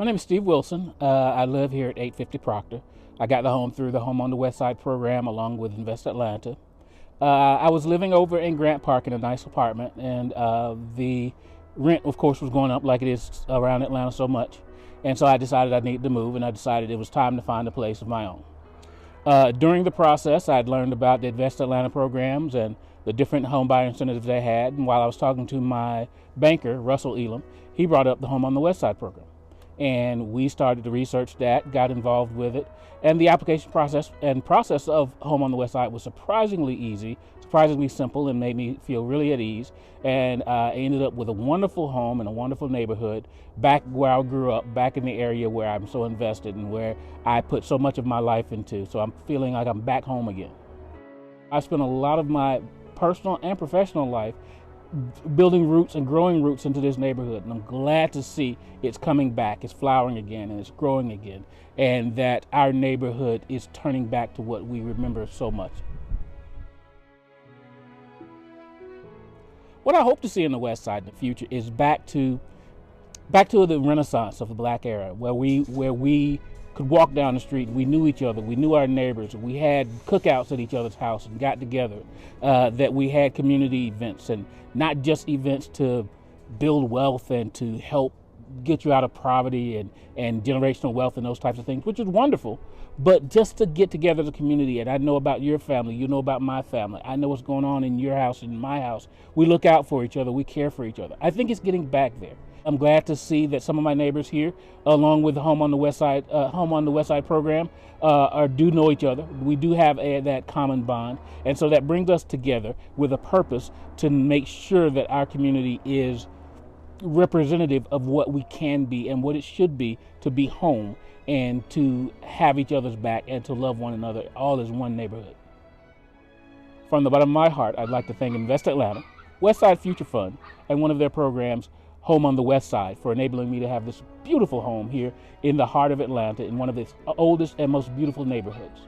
My name is Steve Wilson. I live here at 850 Proctor. I got the home through the Home on the Westside program along with Invest Atlanta. I was living over in Grant Park in a nice apartment, and the rent, of course, was going up like it is around Atlanta so much. And so I decided I needed to move, and I decided it was time to find a place of my own. During the process, I'd learned about the Invest Atlanta programs and the different home buyer incentives they had. And while I was talking to my banker, Russell Elam, he brought up the Home on the Westside program. And we started to research that, got involved with it, and the application process of Home on the Westside was surprisingly easy, surprisingly simple, and made me feel really at ease. And I ended up with a wonderful home in a wonderful neighborhood back where I grew up, back in the area where I'm so invested and where I put so much of my life into. So I'm feeling like I'm back home again. I spent a lot of my personal and professional life building roots and growing roots into this neighborhood, and I'm glad to see it's coming back, it's flowering again, and it's growing again, and that our neighborhood is turning back to what we remember so much. What I hope to see in the West Side in the future is back to the Renaissance of the Black era, where we could walk down the street and we knew each other, we knew our neighbors, we had cookouts at each other's house and got together, that we had community events, and not just events to build wealth and to help get you out of poverty and generational wealth and those types of things, which is wonderful, but just to get together as a community. And I know about your family, you know about my family, I know what's going on in your house and in my house. We look out for each other, we care for each other. I think it's getting back there. I'm glad to see that some of my neighbors here, along with the Home on the Westside program, do know each other. We do have that common bond, and so that brings us together with a purpose to make sure that our community is representative of what we can be and what it should be to be home and to have each other's back and to love one another all as one neighborhood. From the bottom of my heart, I'd like to thank Invest Atlanta, Westside Future Fund, and one of their programs, Home on the Westside, for enabling me to have this beautiful home here in the heart of Atlanta in one of its oldest and most beautiful neighborhoods.